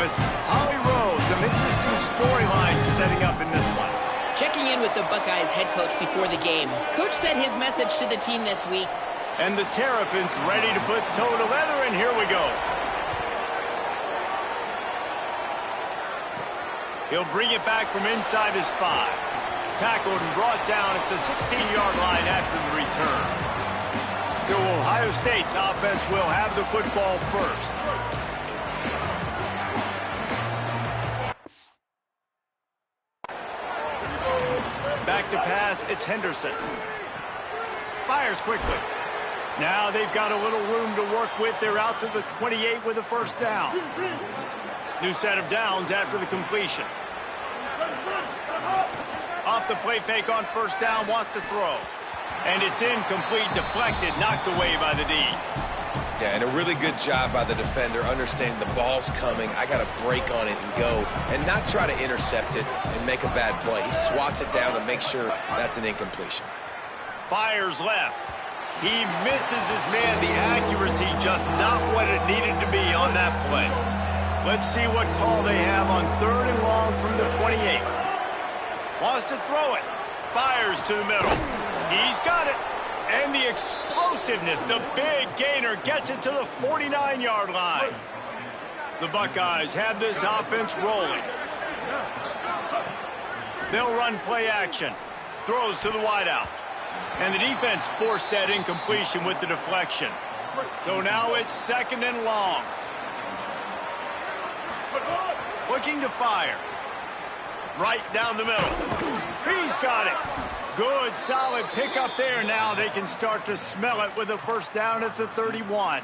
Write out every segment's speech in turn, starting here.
Travis. Holly Rose, some interesting storylines setting up in this one. Checking in with the Buckeyes head coach before the game. Coach said his message to the team this week. And the Terrapins ready to put toe to leather, and here we go. He'll bring it back from inside his 5. Tackled and brought down at the 16-yard line after the return. So Ohio State's offense will have the football first. Back to pass, it's Henderson. Fires quickly. Now they've got a little room to work with. They're out to the 28 with a first down. New set of downs after the completion. Off the play fake on first down, wants to throw. And it's incomplete, deflected, knocked away by the D. Yeah, and a really good job by the defender, understanding the ball's coming. I got to break on it and go, and not try to intercept it and make a bad play. He swats it down and makes sure that's an incompletion. Fires left. He misses his man. The accuracy just not what it needed to be on that play. Let's see what call they have on 3rd and long from the 28. Wants to throw it. Fires to the middle. He's got it. And the explosiveness, the big gainer, gets it to the 49-yard line. The Buckeyes have this offense rolling. They'll run play action. Throws to the wideout. And the defense forced that incompletion with the deflection. So now it's 2nd and long. Looking to fire. Right down the middle. He's got it. Good, solid pickup there. Now they can start to smell it with a first down at the 31.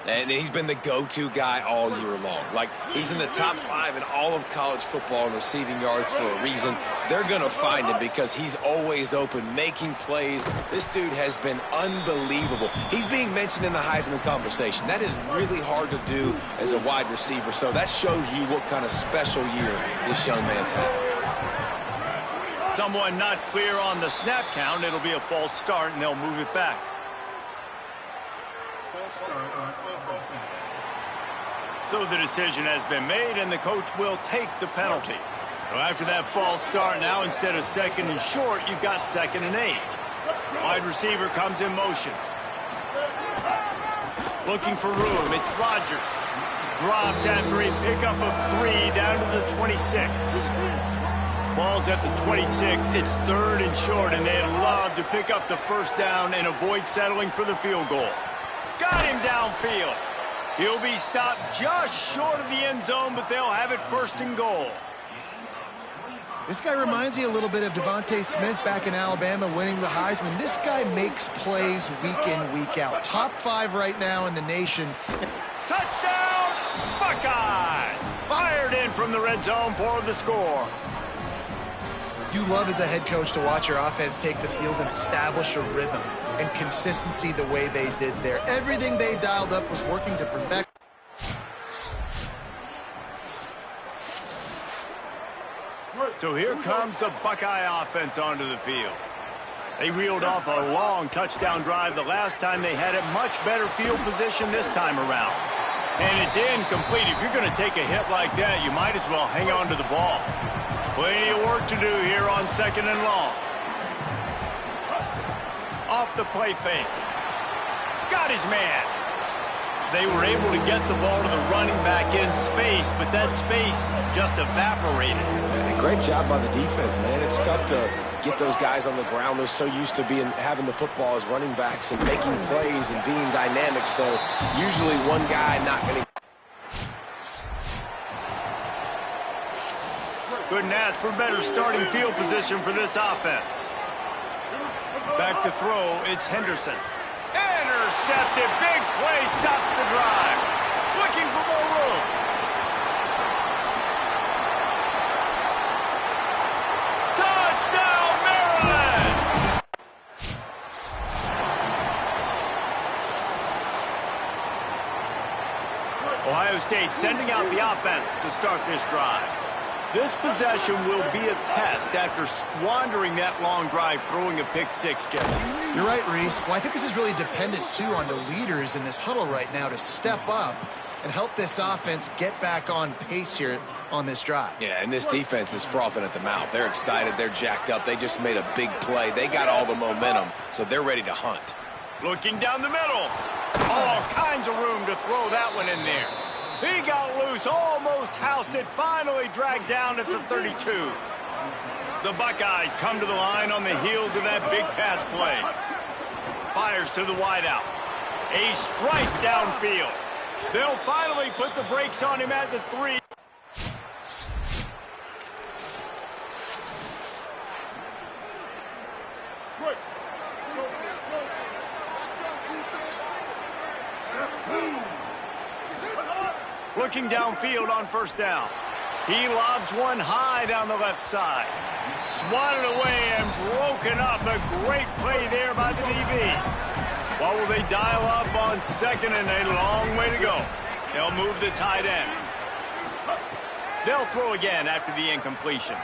And he's been the go-to guy all year long. Like, he's in the top 5 in all of college football in receiving yards for a reason. They're going to find him because he's always open, making plays. This dude has been unbelievable. He's being mentioned in the Heisman conversation. That is really hard to do as a wide receiver, so that shows you what kind of special year this young man's had. Someone not clear on the snap count. It'll be a false start, and they'll move it back. So the decision has been made, and the coach will take the penalty. So after that false start, now instead of 2nd and short, you've got 2nd and 8. Wide receiver comes in motion. Looking for room. It's Rodgers. Dropped after a pickup of 3 down to the 26. Ball's at the 26. It's 3rd and short, and they'd love to pick up the first down and avoid settling for the field goal. Got him downfield. He'll be stopped just short of the end zone, but they'll have it 1st and goal. This guy reminds you a little bit of Devontae Smith back in Alabama winning the Heisman. This guy makes plays week in, week out. Top 5 right now in the nation. Touchdown, Buckeye! Fired in from the red zone for the score. You love as a head coach to watch your offense take the field and establish a rhythm and consistency the way they did there. Everything they dialed up was working to perfect. So here comes the Buckeye offense onto the field. They reeled off a long touchdown drive the last time they had it. Much better field position this time around. And it's incomplete. If you're going to take a hit like that, you might as well hang on to the ball. Plenty of work to do here on 2nd and long. Off the play fake. Got his man. They were able to get the ball to the running back in space, but that space just evaporated. And a great job by the defense, man. It's tough to get those guys on the ground. They're so used to having the football as running backs and making plays and being dynamic. So usually one guy not going to. Couldn't ask for better starting field position for this offense. Back to throw, it's Henderson. Intercepted, big play, stops the drive. Looking for more room. Touchdown, Maryland! Ohio State sending out the offense to start this drive. This possession will be a test after squandering that long drive, throwing a pick 6, Jesse. You're right, Reese. Well, I think this is really dependent, too, on the leaders in this huddle right now to step up and help this offense get back on pace here on this drive. Yeah, and this defense is frothing at the mouth. They're excited. They're jacked up. They just made a big play. They got all the momentum, so they're ready to hunt. Looking down the middle. All kinds of room to throw that one in there. He got loose, almost housed it, finally dragged down at the 32. The Buckeyes come to the line on the heels of that big pass play. Fires to the wideout. A strike downfield. They'll finally put the brakes on him at the 3. Looking downfield on first down. He lobs one high down the left side. Swatted away and broken up. A great play there by the DB. What will they dial up on second and a long way to go? They'll move the tight end. They'll throw again after the incompletion.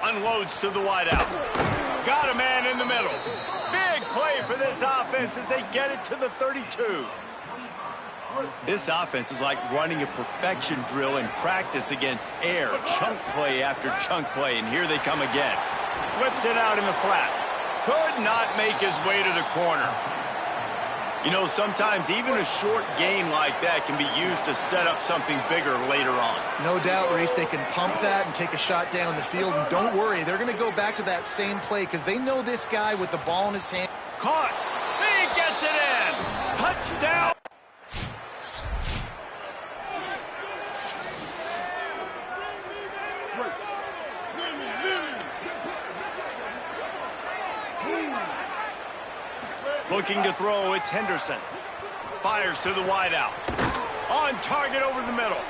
Unloads to the wideout. Got a man in the middle. Big play for this offense as they get it to the 32. This offense is like running a perfection drill in practice against air. Chunk play after chunk play, and here they come again. Flips it out in the flat. Could not make his way to the corner. You know, sometimes even a short gain like that can be used to set up something bigger later on. No doubt, Reese, they can pump that and take a shot down the field. And don't worry, they're going to go back to that same play because they know this guy with the ball in his hand. Caught. He gets it in. Touchdown. Looking to throw, it's Henderson. Fires to the wideout. On target over the middle.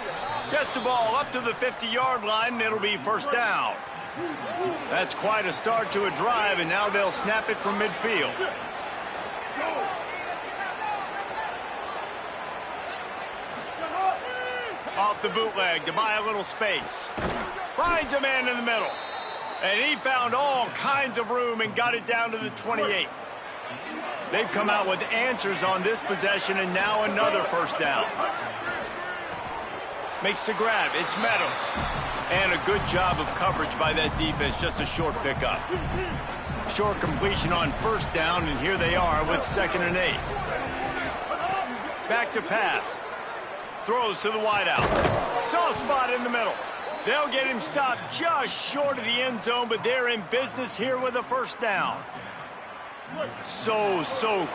Gets the ball up to the 50-yard line, and it'll be first down. That's quite a start to a drive, and now they'll snap it from midfield. Off the bootleg to buy a little space. Finds a man in the middle. And he found all kinds of room and got it down to the 28. They've come out with answers on this possession, and now another first down. Makes the grab. It's Meadows. And a good job of coverage by that defense. Just a short pickup. Short completion on first down, and here they are with 2nd and 8. Back to pass. Throws to the wideout. Soft spot in the middle. They'll get him stopped just short of the end zone, but they're in business here with a first down. So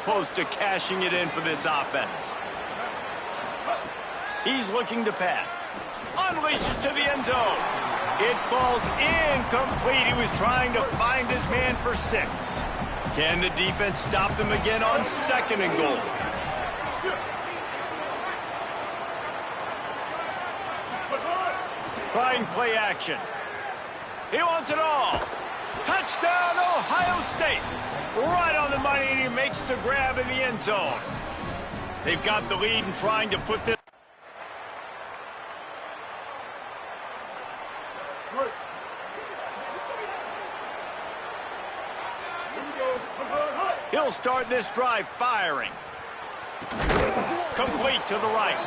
close to cashing it in for this offense. He's looking to pass. Unleashes to the end zone. It falls incomplete. He was trying to find his man for 6. Can the defense stop them again on 2nd and goal? Trying play action. He wants it all. Touchdown, Ohio State. Right on the money, and he makes the grab in the end zone. They've got the lead and trying to put this. He'll start this drive firing. Complete to the right.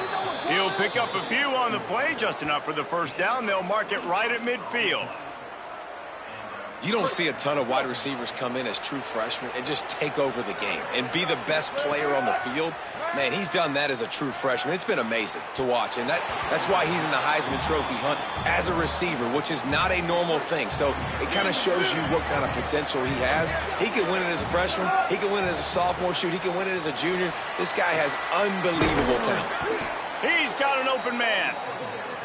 He'll pick up a few on the play, just enough for the first down. They'll mark it right at midfield. You don't see a ton of wide receivers come in as true freshmen and just take over the game and be the best player on the field. Man, he's done that as a true freshman. It's been amazing to watch, and that's why he's in the Heisman Trophy hunt as a receiver, which is not a normal thing. So it kind of shows you what kind of potential he has. He can win it as a freshman. He can win it as a sophomore. Shoot, he can win it as a junior. This guy has unbelievable talent. He's got an open man.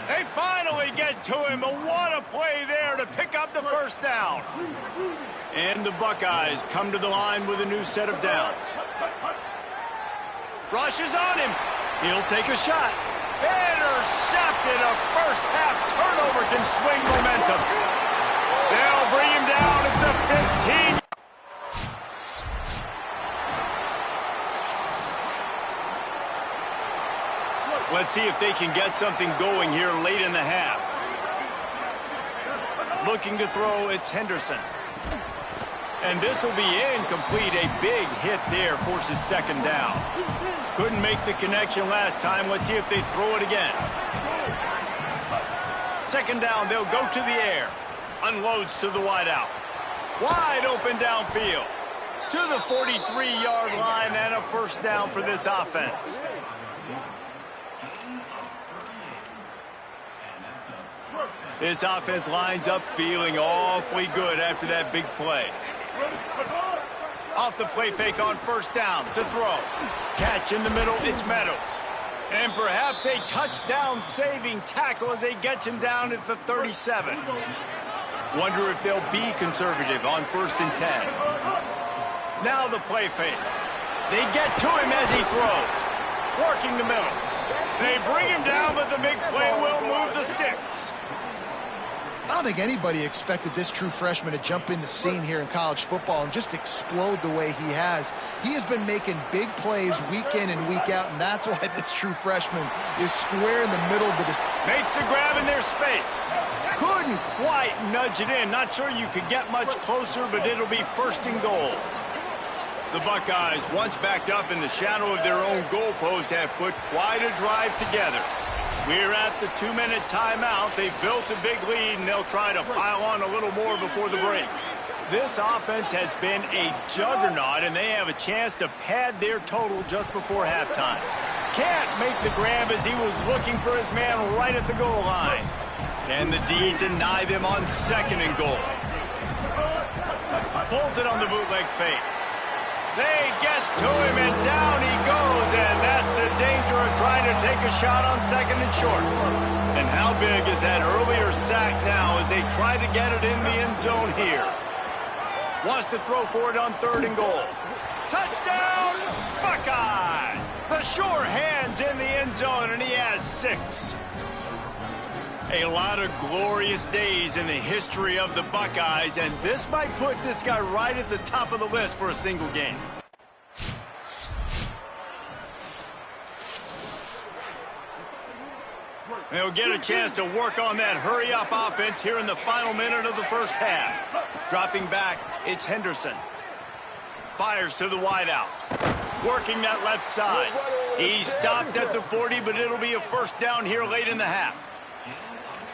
They finally get to him, but what a play there to pick up the first down. And the Buckeyes come to the line with a new set of downs. Rushes on him. He'll take a shot. Intercepted. A first-half turnover can swing momentum. They'll bring him down at the 15. Let's see if they can get something going here late in the half. Looking to throw, it's Henderson. And this will be incomplete. A big hit there forces second down. Couldn't make the connection last time. Let's see if they throw it again. Second down, they'll go to the air. Unloads to the wideout. Wide open downfield. To the 43-yard line and a first down for this offense. This offense lines up feeling awfully good after that big play. Off the play fake on first down to throw. Catch in the middle, it's Meadows. And perhaps a touchdown-saving tackle as they get him down at the 37. Wonder if they'll be conservative on 1st and 10. Now the play fake. They get to him as he throws. Working the middle. They bring him down, but the big play will move the sticks. I don't think anybody expected this true freshman to jump in the scene here in college football and just explode the way he has. He has been making big plays week in and week out, and that's why this true freshman is square in the middle of the... Makes the grab in their space. Couldn't quite nudge it in. Not sure you could get much closer, but it'll be 1st and goal. The Buckeyes, once backed up in the shadow of their own goalpost, have put quite a drive together. We're at the 2-minute timeout. They've built a big lead, and they'll try to pile on a little more before the break. This offense has been a juggernaut, and they have a chance to pad their total just before halftime. Can't make the grab as he was looking for his man right at the goal line. Can the D deny them on 2nd and goal? Pulls it on the bootleg fake. They get to him, and down he goes, and that's the danger of trying to take a shot on 2nd and short. And how big is that earlier sack now as they try to get it in the end zone here? Wants to throw for it on 3rd and goal. Touchdown, Buckeye! The sure hand's in the end zone, and he has 6. A lot of glorious days in the history of the Buckeyes, and this might put this guy right at the top of the list for a single game. They'll get a chance to work on that hurry-up offense here in the final minute of the first half. Dropping back, it's Henderson. Fires to the wideout. Working that left side. He stopped at the 40, but it'll be a first down here late in the half.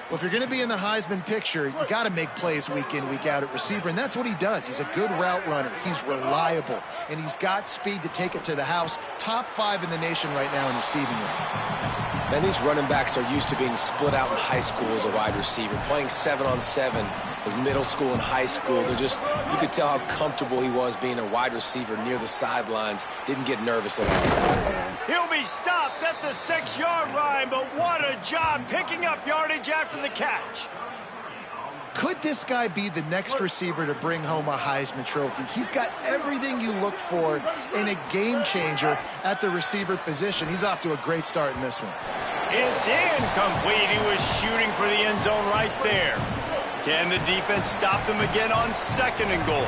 Well, if you're going to be in the Heisman picture, you got to make plays week in, week out at receiver, and that's what he does. He's a good route runner. He's reliable, and he's got speed to take it to the house. Top 5 in the nation right now in receiving yards. Man, these running backs are used to being split out in high school as a wide receiver, playing 7-on-7 as middle school and high school. You could tell how comfortable he was being a wide receiver near the sidelines. Didn't get nervous at all. He'll be stopped at the 6-yard line, but what a job picking up yardage after the catch. Could this guy be the next receiver to bring home a Heisman Trophy? He's got everything you look for in a game changer at the receiver position. He's off to a great start in this one. It's incomplete. He was shooting for the end zone right there. Can the defense stop them again on 2nd and goal?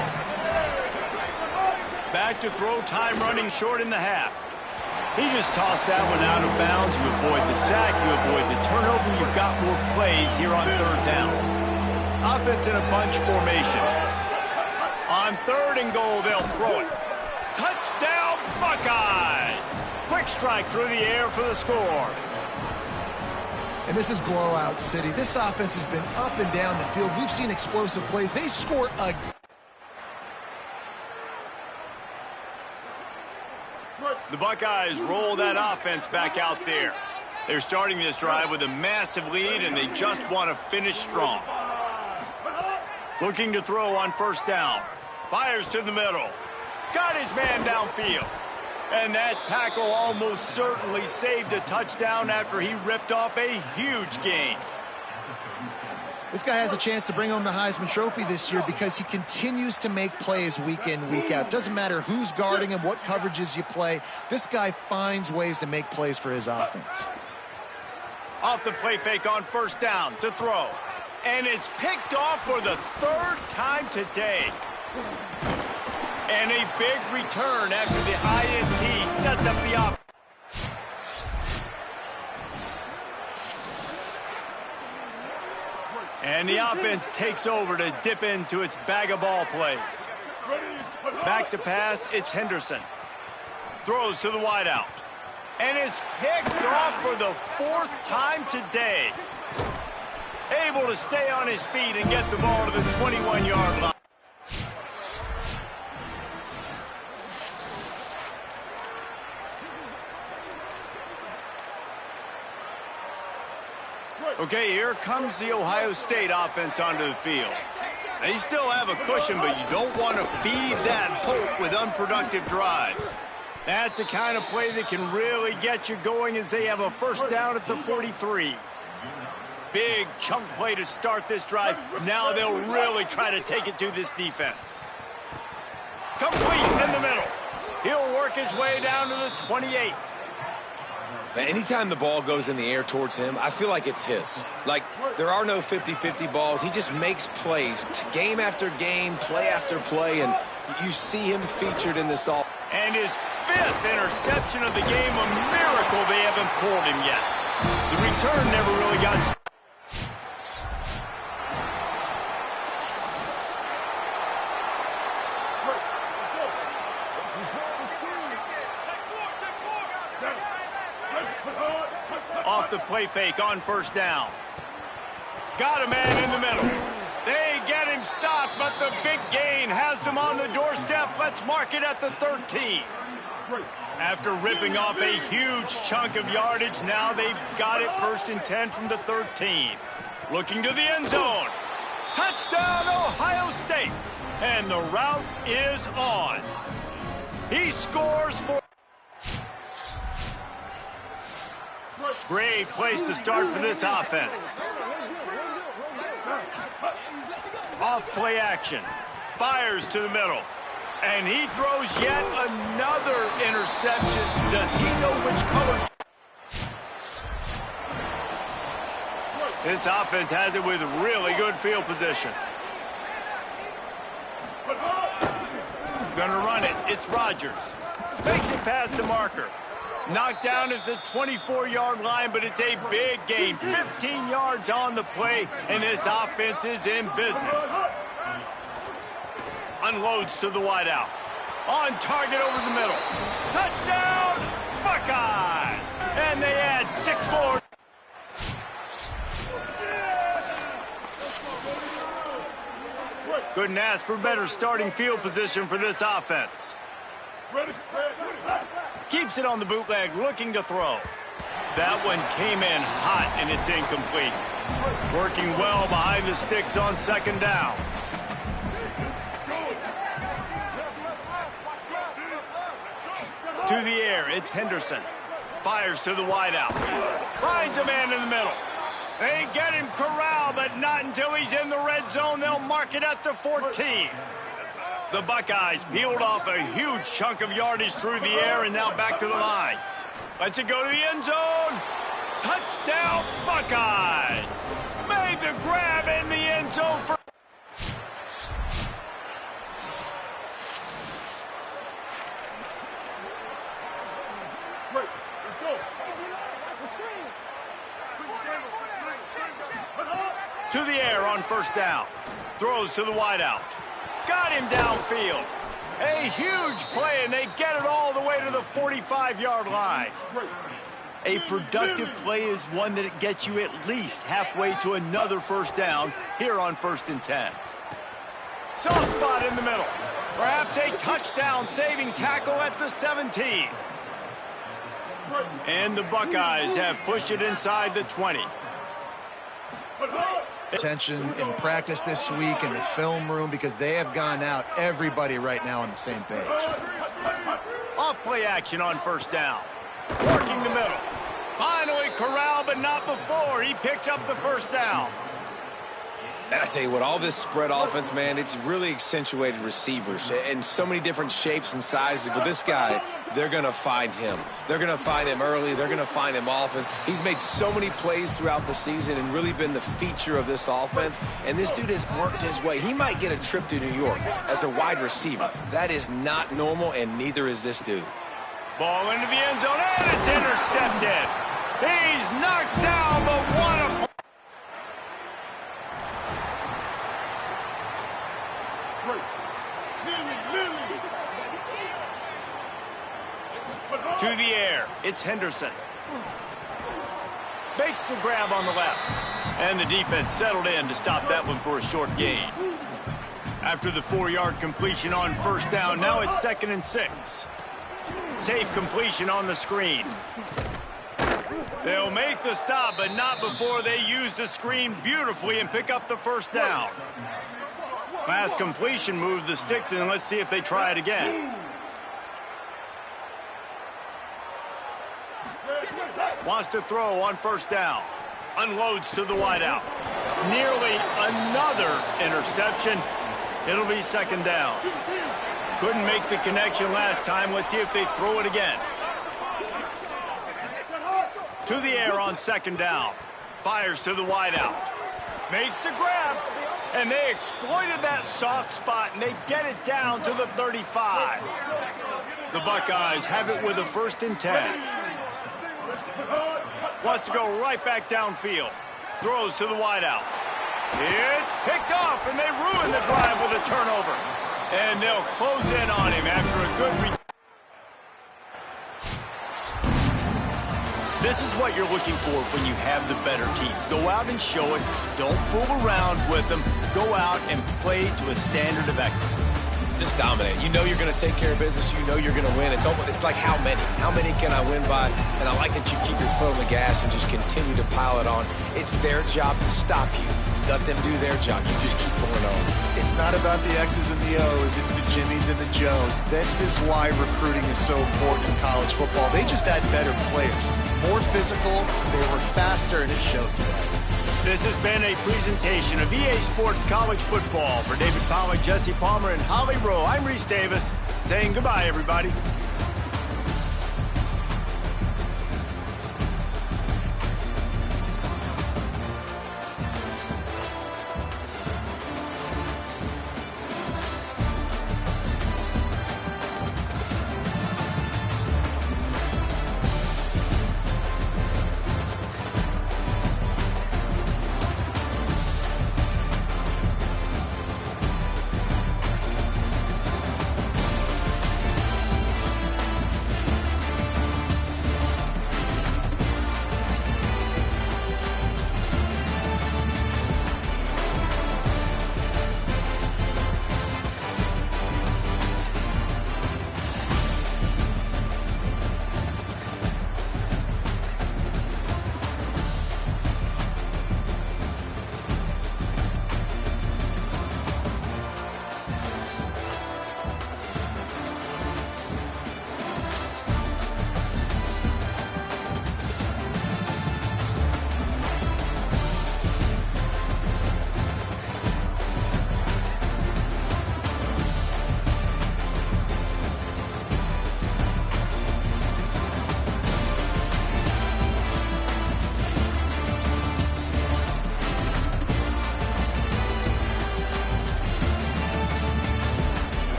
Back to throw, time running short in the half. He just tossed that one out of bounds. You avoid the sack, you avoid the turnover. You've got more plays here on 3rd down. Offense in a bunch formation. On 3rd and goal, they'll throw it. Touchdown, Buckeyes! Quick strike through the air for the score. And this is blowout city. This offense has been up and down the field. We've seen explosive plays. They score a... The Buckeyes roll that offense back out there. They're starting this drive with a massive lead, and they just want to finish strong. Looking to throw on 1st down. Fires to the middle. Got his man downfield. And that tackle almost certainly saved a touchdown after he ripped off a huge gain. This guy has a chance to bring home the Heisman Trophy this year because he continues to make plays week in, week out. Doesn't matter who's guarding him, what coverages you play. This guy finds ways to make plays for his offense. Off the play fake on 1st down to throw. And it's picked off for the 3rd time today. And a big return after the INT sets up the offense. And the offense takes over to dip into its bag of ball plays. Back to pass, it's Henderson. Throws to the wideout. And it's picked off for the 4th time today. Able to stay on his feet and get the ball to the 21-yard line. Okay, here comes the Ohio State offense onto the field. They still have a cushion, but you don't want to feed that hope with unproductive drives. That's the kind of play that can really get you going as they have a first down at the 43. Big chunk play to start this drive. Now they'll really try to take it to this defense. Complete in the middle. He'll work his way down to the 28. Anytime the ball goes in the air towards him, I feel like it's his. Like, there are no 50-50 balls. He just makes plays, game after game, play after play, and you see him featured in this all. And his 5th interception of the game, a miracle they haven't pulled him yet. The return never really got started. Off the play fake on first down. Got a man in the middle. They get him stopped, but the big gain has them on the doorstep. Let's mark it at the 13. After ripping off a huge chunk of yardage, now they've got it 1st and 10 from the 13. Looking to the end zone. Touchdown, Ohio State. And the route is on. He scores for... Great place to start for this offense. Off play action. Fires to the middle. And he throws yet another interception. Does he know which color? This offense has it with really good field position. Gonna run it. It's Rodgers. Makes it past the marker. Knocked down at the 24-yard line, but it's a big gain. 15 yards on the play, and this offense is in business. Unloads to the wideout. On target over the middle. Touchdown, Buckeye! And they add 6 more. Couldn't ask for better starting field position for this offense. Keeps it on the bootleg, looking to throw. That one came in hot, and it's incomplete. Working well behind the sticks on 2nd down. To the air, it's Henderson. Fires to the wideout. Finds a man in the middle. They get him corralled, but not until he's in the red zone. They'll mark it at the 14. The Buckeyes peeled off a huge chunk of yardage through the air and now back to the line. Lets it go to the end zone. Touchdown, Buckeyes. Made the grab in the end zone for... To the air on first down. Throws to the wideout. Got him downfield. A huge play, and they get it all the way to the 45-yard line. A productive play is one that gets you at least halfway to another first down here on 1st and 10. Soft spot in the middle. Perhaps a touchdown-saving tackle at the 17. And the Buckeyes have pushed it inside the 20. Attention in practice this week in the film room because they have gone out everybody right now on the same page. Off play action on first down. Working the middle. Finally corralled, but not before. He picks up the first down. And I tell you what, all this spread offense, man, it's really accentuated receivers in so many different shapes and sizes. But this guy, they're going to find him. They're going to find him early. They're going to find him often. He's made so many plays throughout the season and really been the feature of this offense. And this dude has worked his way. He might get a trip to New York as a wide receiver. That is not normal, and neither is this dude. Ball into the end zone, and it's intercepted. He's knocked down, but what a... To the air. It's Henderson. Makes the grab on the left. And the defense settled in to stop that one for a short gain. After the 4-yard completion on first down, now it's 2nd and 6. Safe completion on the screen. They'll make the stop, but not before they use the screen beautifully and pick up the first down. Pass completion moved the sticks, and let's see if they try it again. Wants to throw on first down. Unloads to the wideout. Nearly another interception. It'll be 2nd down. Couldn't make the connection last time. Let's see if they throw it again. To the air on 2nd down. Fires to the wideout. Makes the grab. And they exploited that soft spot, and they get it down to the 35. The Buckeyes have it with a 1st and 10. Wants to go right back downfield. Throws to the wideout. It's picked off, and they ruin the drive with a turnover. And they'll close in on him after a good return. This is what you're looking for when you have the better team. Go out and show it. Don't fool around with them. Go out and play to a standard of excellence. Just dominate. You know you're going to take care of business. You know you're going to win. It's like how many? How many can I win by? And I like that you keep your foot on the gas and just continue to pile it on. It's their job to stop you. Let them do their job. You just keep going on. It's not about the X's and the O's. It's the Jimmies and the Joes. This is why recruiting is so important in college football. They just had better players. More physical, they were faster, and it showed today. This has been a presentation of EA Sports College Football. For David Pollack, Jesse Palmer, and Holly Rowe, I'm Reese Davis, saying goodbye, everybody.